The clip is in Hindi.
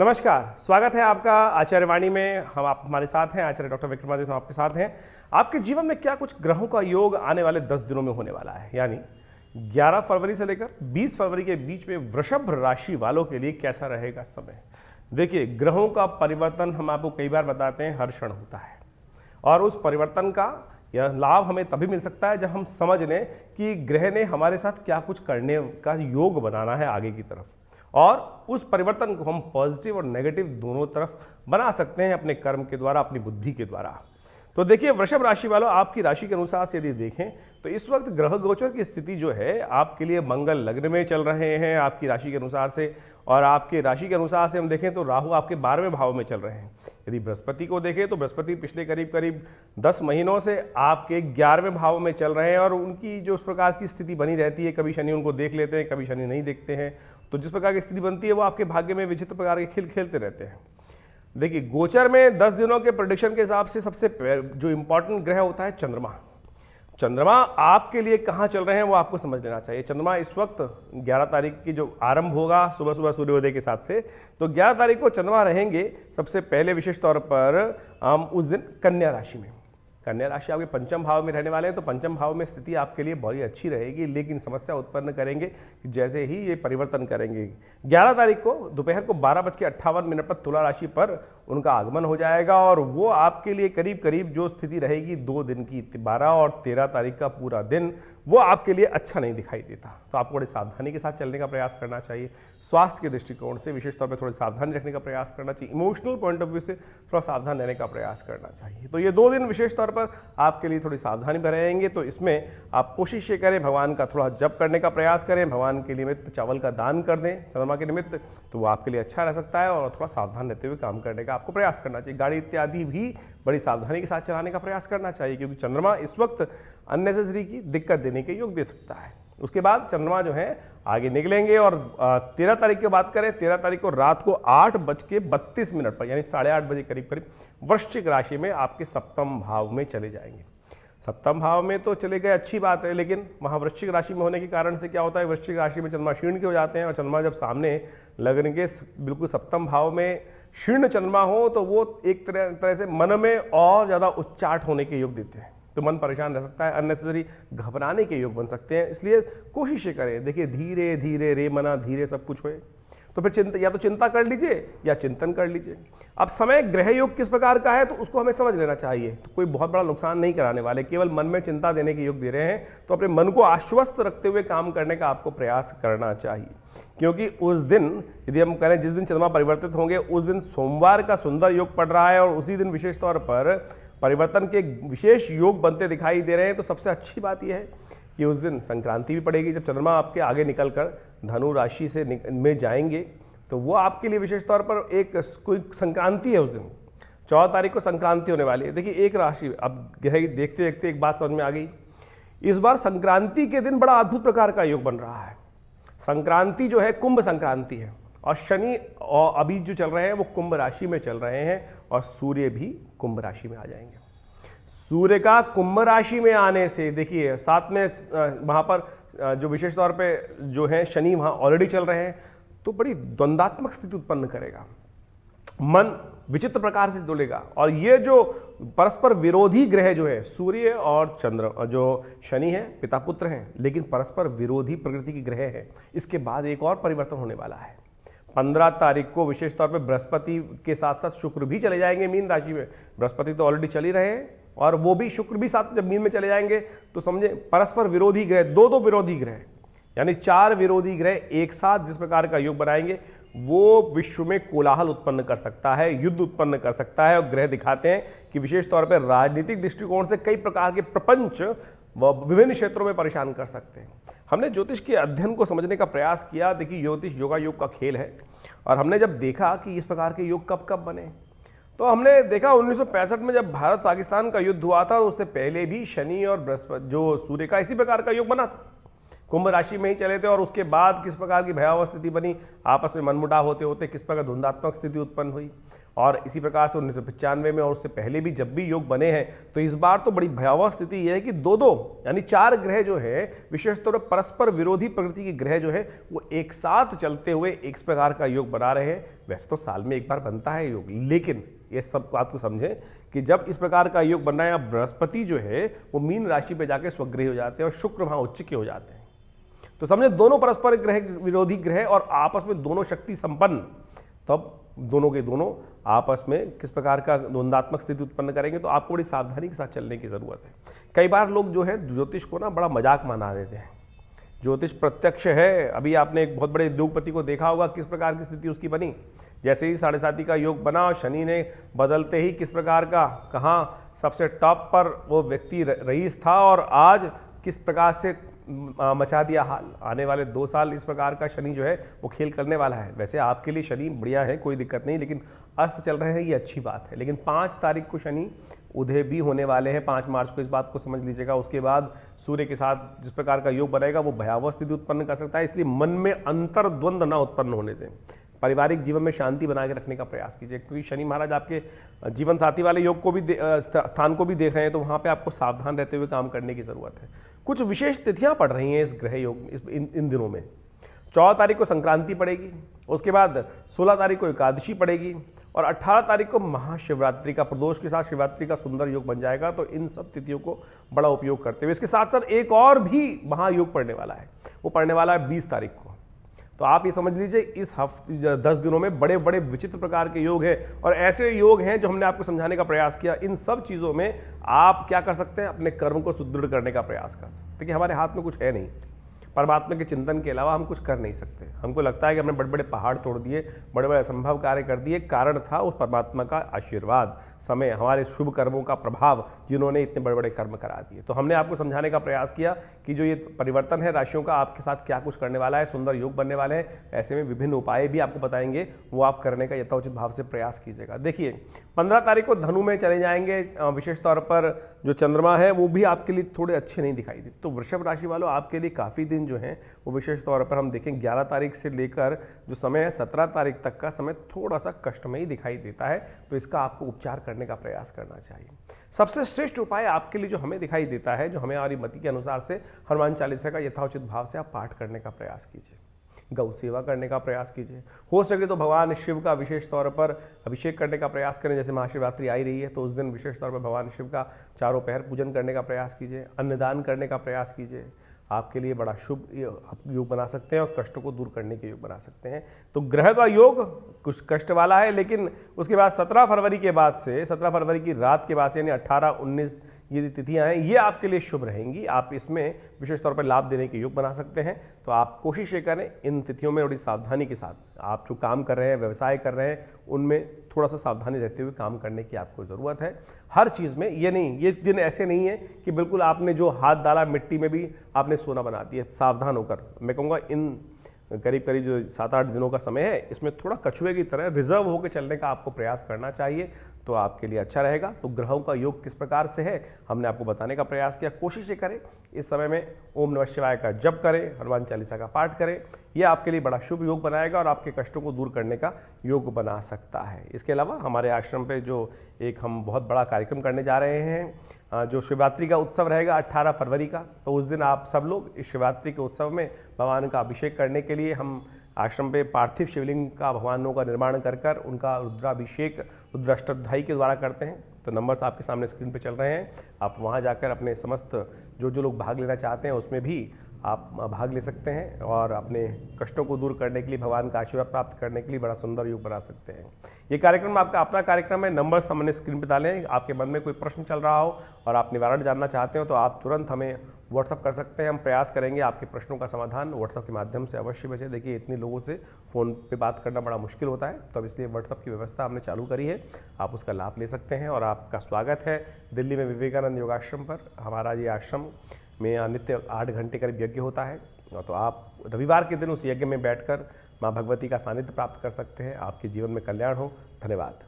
नमस्कार, स्वागत है आपका आचार्यवाणी में। हमारे साथ हैं आचार्य डॉक्टर विक्रमादित्य, हम आपके साथ हैं। आपके जीवन में क्या कुछ ग्रहों का योग आने वाले 10 दिनों में होने वाला है, यानी 11 फरवरी से लेकर 20 फरवरी के बीच में वृषभ राशि वालों के लिए कैसा रहेगा समय। देखिए, ग्रहों का परिवर्तन हम आपको कई बार बताते हैं हर क्षण होता है, और उस परिवर्तन का यह लाभ हमें तभी मिल सकता है जब हम समझ लें कि ग्रह ने हमारे साथ क्या कुछ करने का योग बनाना है आगे की तरफ, और उस परिवर्तन को हम पॉजिटिव और नेगेटिव दोनों तरफ बना सकते हैं अपने कर्म के द्वारा, अपनी बुद्धि के द्वारा। तो देखिए, वृषभ राशि वालों, आपकी राशि के अनुसार से यदि देखें तो इस वक्त ग्रह गोचर की स्थिति जो है आपके लिए मंगल लग्न में चल रहे हैं आपकी राशि के अनुसार से, और आपके राशि के अनुसार से हम देखें तो राहु आपके 12वें भाव में चल रहे हैं। यदि बृहस्पति को देखें तो बृहस्पति पिछले करीब 10 महीनों से आपके 11वें भाव में चल रहे हैं, और उनकी जो उस प्रकार की स्थिति बनी रहती है, कभी शनि उनको देख लेते हैं, कभी शनि नहीं देखते हैं, तो जिस प्रकार की स्थिति बनती है वो आपके भाग्य में विचित्र प्रकार के खेल खेलते रहते हैं। देखिए, गोचर में 10 दिनों के प्रेडिक्शन के हिसाब से सबसे जो इंपॉर्टेंट ग्रह होता है चंद्रमा। चंद्रमा आपके लिए कहाँ चल रहे हैं वो आपको समझ लेना चाहिए। चंद्रमा इस वक्त 11 तारीख की जो आरंभ होगा सुबह सुबह सूर्योदय के साथ से, तो 11 तारीख को चंद्रमा रहेंगे सबसे पहले विशेष तौर पर उस दिन कन्या राशि में। कन्या राशि आपके पंचम भाव में रहने वाले हैं, तो पंचम भाव में स्थिति आपके लिए बहुत ही अच्छी रहेगी, लेकिन समस्या उत्पन्न करेंगे जैसे ही ये परिवर्तन करेंगे। 11 तारीख को दोपहर को 12:58 पर तुला राशि पर उनका आगमन हो जाएगा, और वो आपके लिए करीब करीब जो स्थिति रहेगी 2 दिन की, 12 और 13 तारीख का पूरा दिन, वो आपके लिए अच्छा नहीं दिखाई देता। तो आपको बड़ी सावधानी के साथ चलने का प्रयास करना चाहिए। स्वास्थ्य के दृष्टिकोण से विशेष तौर पर थोड़ी सावधानी रखने का प्रयास करना चाहिए। इमोशनल पॉइंट ऑफ व्यू से थोड़ा सावधान रहने का प्रयास करना चाहिए। तो ये 2 दिन विशेष तौर पर आपके लिए थोड़ी सावधानी रहेंगे। तो इसमें आप कोशिश ये करें, भगवान का थोड़ा जप करने का प्रयास करें, भगवान के निमित्त चावल का दान कर दें चंद्रमा के निमित्त, तो वो आपके लिए अच्छा रह सकता है, और थोड़ा सावधान रहते हुए काम करने का आपको प्रयास करना चाहिए। गाड़ी इत्यादि भी बड़ी सावधानी के साथ चलाने का प्रयास करना चाहिए, क्योंकि चंद्रमा इस वक्त अननेसेसरी की दिक्कत देने के योग दे सकता है। उसके बाद चंद्रमा जो है आगे निकलेंगे, और 13 तारीख की बात करें, 13 तारीख को रात को 8:32 पर, यानी 8:30 बजे करीब वृश्चिक राशि में आपके सप्तम भाव में चले जाएंगे। सप्तम भाव में तो चले गए, अच्छी बात है, लेकिन वहाँ वृश्चिक राशि में होने के कारण से क्या होता है, वृश्चिक राशि में चंद्रमा क्षीण के हो जाते हैं, और चंद्रमा जब सामने लगन के बिल्कुल सप्तम भाव में क्षीण चंद्रमा हो तो वो एक तरह से मन में और ज़्यादा उच्चाट होने के योग देते हैं, तो मन परेशान रह सकता है, अननेसेसरी घबराने के योग बन सकते हैं। इसलिए कोशिश करें, देखिए धीरे धीरे रे मना धीरे सब कुछ होए, तो फिर या तो चिंता कर लीजिए या चिंतन कर लीजिए। अब समय ग्रह योग किस प्रकार का है तो उसको हमें समझ लेना चाहिए। तो कोई बहुत बड़ा नुकसान नहीं कराने वाले, केवल मन में चिंता देने के योग दे रहे हैं, तो अपने मन को आश्वस्त रखते हुए काम करने का आपको प्रयास करना चाहिए। क्योंकि उस दिन यदि हम करें, जिस दिन चंद्रमा परिवर्तित होंगे उस दिन सोमवार का सुंदर योग पड़ रहा है, और उसी दिन विशेष तौर पर परिवर्तन के विशेष योग बनते दिखाई दे रहे हैं। तो सबसे अच्छी बात यह है कि उस दिन संक्रांति भी पड़ेगी, जब चंद्रमा आपके आगे निकलकर धनु राशि से में जाएंगे, तो वो आपके लिए विशेष तौर पर एक कोई संक्रांति है। उस दिन 14 तारीख को संक्रांति होने वाली है। देखिए, एक राशि अब गहरी देखते देखते एक बात समझ में आ गई, इस बार संक्रांति के दिन बड़ा अद्भुत प्रकार का योग बन रहा है। संक्रांति जो है कुंभ संक्रांति है, और शनि और अभी जो चल रहे हैं वो कुंभ राशि में चल रहे हैं, और सूर्य भी कुंभ राशि में आ जाएंगे। सूर्य का कुंभ राशि में आने से देखिए, साथ में वहाँ पर जो विशेष तौर पे जो है शनि वहाँ ऑलरेडी चल रहे हैं, तो बड़ी द्वंद्वात्मक स्थिति उत्पन्न करेगा, मन विचित्र प्रकार से डोलेगा। और ये जो परस्पर विरोधी ग्रह जो है सूर्य और चंद्र, जो शनि है पिता पुत्र हैं, लेकिन परस्पर विरोधी प्रकृति की ग्रह है। इसके बाद एक और परिवर्तन होने वाला है। 15 तारीख को विशेष तौर पर बृहस्पति के साथ साथ शुक्र भी चले जाएंगे मीन राशि में। बृहस्पति तो ऑलरेडी चल ही रहे हैं, और वो भी शुक्र भी साथ जब मीन में चले जाएंगे, तो समझे परस्पर विरोधी ग्रह, दो विरोधी ग्रह, यानी 4 विरोधी ग्रह एक साथ जिस प्रकार का योग बनाएंगे वो विश्व में कोलाहल उत्पन्न कर सकता है, युद्ध उत्पन्न कर सकता है। और ग्रह दिखाते हैं कि विशेष तौर पर राजनीतिक दृष्टिकोण से कई प्रकार के प्रपंच विभिन्न क्षेत्रों में परेशान कर सकते हैं। हमने ज्योतिष के अध्ययन को समझने का प्रयास किया। देखिए, ज्योतिष योगा योग का खेल है, और हमने जब देखा कि इस प्रकार के योग कब कब बने, तो हमने देखा 1965 में जब भारत पाकिस्तान का युद्ध हुआ था, उससे पहले भी शनि और बृहस्पति जो सूर्य का इसी प्रकार का योग बना था। कुंभ राशि में ही चले थे और उसके बाद किस प्रकार की भयावह स्थिति बनी, आपस में मनमुटाव होते होते किस प्रकार द्वंद्वात्मक स्थिति उत्पन्न हुई। और इसी प्रकार से 1995 में और उससे पहले भी जब भी योग बने हैं तो इस बार तो बड़ी भयावह स्थिति यह है कि दो यानी 4 ग्रह जो है विशेष तौर पर परस्पर विरोधी प्रकृति के ग्रह जो है वो एक साथ चलते हुए एक प्रकार का योग बना रहे हैं। वैसे तो साल में एक बार बनता है योग, लेकिन ये सब बात को समझें कि जब इस प्रकार का योग बनना है, बृहस्पति जो है वो मीन राशि पे जाके स्वग्रही हो जाते हैं और शुक्र वहां उच्च के हो जाते हैं। तो समझे दोनों परस्पर ग्रह विरोधी ग्रह और आपस में दोनों शक्ति संपन्न, तब दोनों के दोनों आपस में किस प्रकार का द्वंद्वात्मक स्थिति उत्पन्न करेंगे। तो आपको बड़ी सावधानी के साथ चलने की जरूरत है। कई बार लोग जो है ज्योतिष को ना बड़ा मजाक बना देते हैं। ज्योतिष प्रत्यक्ष है। अभी आपने एक बहुत बड़े उद्योगपति को देखा होगा किस प्रकार की स्थिति उसकी बनी। जैसे ही 7.5 का योग बना और शनि ने बदलते ही किस प्रकार का कहाँ सबसे टॉप पर वो व्यक्ति रईस था और आज किस प्रकार से मचा दिया हाल। आने वाले 2 साल इस प्रकार का शनि जो है वो खेल करने वाला है। वैसे आपके लिए शनि बढ़िया है, कोई दिक्कत नहीं, लेकिन अस्त चल रहे हैं ये अच्छी बात है। लेकिन 5 तारीख को शनि उदय भी होने वाले हैं, 5 मार्च को, इस बात को समझ लीजिएगा। उसके बाद सूर्य के साथ जिस प्रकार का योग बनेगा वो भयावह स्थिति उत्पन्न कर सकता है। इसलिए मन में अंतर द्वंद्व ना उत्पन्न होने दें। पारिवारिक जीवन में शांति बना के रखने का प्रयास कीजिए, क्योंकि शनि महाराज आपके जीवन साथी वाले योग को भी स्थान को भी देख रहे हैं, तो वहाँ पे आपको सावधान रहते हुए काम करने की ज़रूरत है। कुछ विशेष तिथियाँ पड़ रही हैं इस ग्रह योग इन दिनों में। 14 तारीख को संक्रांति पड़ेगी, उसके बाद 16 तारीख को एकादशी पड़ेगी और 18 तारीख को महाशिवरात्रि का, प्रदोष के साथ शिवरात्रि का सुंदर योग बन जाएगा। तो इन सब तिथियों को बड़ा उपयोग करते हुए इसके साथ साथ एक और भी महायोग पड़ने वाला है, वो पड़ने वाला है 20 तारीख को। तो आप ये समझ लीजिए इस हफ्ते 10 दिनों में बड़े बड़े विचित्र प्रकार के योग हैं और ऐसे योग हैं जो हमने आपको समझाने का प्रयास किया। इन सब चीज़ों में आप क्या कर सकते हैं, अपने कर्म को सुदृढ़ करने का प्रयास कर सकते हैं। देखिए हमारे हाथ में कुछ है नहीं, परमात्मा के चिंतन के अलावा हम कुछ कर नहीं सकते। हमको लगता है कि हमने बड़े बड़े पहाड़ तोड़ दिए, बड़े बड़े असंभव कार्य कर दिए। कारण था उस परमात्मा का आशीर्वाद, समय, हमारे शुभ कर्मों का प्रभाव, जिन्होंने इतने बड़े बड़े कर्म करा दिए। तो हमने आपको समझाने का प्रयास किया कि जो ये परिवर्तन है राशियों का, आपके साथ क्या कुछ करने वाला है, सुंदर योग बनने वाले हैं। ऐसे में विभिन्न उपाय भी आपको बताएंगे, वो आप करने का यथोचित भाव से प्रयास कीजिएगा। देखिए 15 तारीख को धनु में चले जाएंगे। विशेष तौर पर जो चंद्रमा है वो भी आपके लिए थोड़े अच्छे नहीं दिखाई देते। तो वृषभ राशि वालों, आपके लिए काफ़ी दिन जो है वो विशेष तौर पर हम देखें 11 तारीख से लेकर जो समय है 17 तारीख तक का समय थोड़ा सा कष्टमयी दिखाई देता है। तो इसका आपको उपचार करने का प्रयास करना चाहिए। सबसे श्रेष्ठ उपाय आपके लिए जो हमें दिखाई देता है, जो हमें हमारी मति के अनुसार से, हनुमान चालीसा का यथोचित भाव से आप पाठ करने का प्रयास कीजिए, गौ सेवा करने का प्रयास कीजिए। हो सके तो भगवान शिव का विशेष तौर पर अभिषेक करने का प्रयास करें। जैसे महाशिवरात्रि आई रही है तो उस दिन विशेष तौर पर भगवान शिव का चारों पहर पूजन करने का प्रयास कीजिए, अन्नदान करने का प्रयास कीजिए। आपके लिए बड़ा शुभ योग बना सकते हैं और कष्टों को दूर करने के योग बना सकते हैं। तो ग्रह का योग कुछ कष्ट वाला है, लेकिन उसके बाद 17 फरवरी के बाद से, 17 फरवरी की रात के बाद से, यानी 18, 19 ये तिथियां हैं, ये आपके लिए शुभ रहेंगी। आप इसमें विशेष तौर पर लाभ देने के योग बना सकते हैं। तो आप कोशिश ये करें इन तिथियों में बड़ी सावधानी के साथ, आप जो काम कर रहे हैं, व्यवसाय कर रहे हैं, उनमें थोड़ा सा सावधानी रहते हुए काम करने की आपको ज़रूरत है। हर चीज़ में ये नहीं, ये दिन ऐसे नहीं है कि बिल्कुल आपने जो हाथ डाला मिट्टी में भी आपने सोना बना दिया। सावधान होकर, मैं कहूँगा इन करीब करीब जो 7-8 दिनों का समय है, इसमें थोड़ा कछुए की तरह रिजर्व होकर चलने का आपको प्रयास करना चाहिए। तो आपके लिए अच्छा रहेगा। तो ग्रहों का योग किस प्रकार से है हमने आपको बताने का प्रयास किया। कोशिश ये करें इस समय में ओम नमः शिवाय का जप करें, हनुमान चालीसा का पाठ करें। यह आपके लिए बड़ा शुभ योग बनाएगा और आपके कष्टों को दूर करने का योग बना सकता है। इसके अलावा हमारे आश्रम पे जो एक हम बहुत बड़ा कार्यक्रम करने जा रहे हैं, जो शिवरात्रि का उत्सव रहेगा 18 फरवरी का, तो उस दिन आप सब लोग इस शिवरात्रि के उत्सव में भगवान का अभिषेक करने के लिए हम आश्रम पे पार्थिव शिवलिंग का भगवानों का निर्माण कर उनका रुद्राभिषेक रुद्राष्टध्यायी के द्वारा करते हैं। तो नंबर्स आपके सामने स्क्रीन पे चल रहे हैं, आप वहाँ जाकर अपने समस्त जो लोग भाग लेना चाहते हैं उसमें भी आप भाग ले सकते हैं और अपने कष्टों को दूर करने के लिए, भगवान का आशीर्वाद प्राप्त करने के लिए बड़ा सुंदर योग बना सकते हैं। ये कार्यक्रम आपका अपना कार्यक्रम है। नंबर सामने स्क्रीन पर डालें। आपके मन में कोई प्रश्न चल रहा हो और आप निवारण जानना चाहते हो तो आप तुरंत हमें व्हाट्सअप कर सकते हैं। हम प्रयास करेंगे आपके प्रश्नों का समाधान व्हाट्सअप के माध्यम से अवश्य बचे। देखिए इतने लोगों से फ़ोन पे बात करना बड़ा मुश्किल होता है, तो अब इसलिए व्हाट्सअप की व्यवस्था हमने चालू करी है। आप उसका लाभ ले सकते हैं और आपका स्वागत है दिल्ली में विवेकानंद योगाश्रम पर। हमारा ये आश्रम में नित्य 8 घंटे करीब यज्ञ होता है। तो आप रविवार के दिन उस यज्ञ में बैठकर माँ भगवती का सानिध्य प्राप्त कर सकते हैं। आपके जीवन में कल्याण हो। धन्यवाद।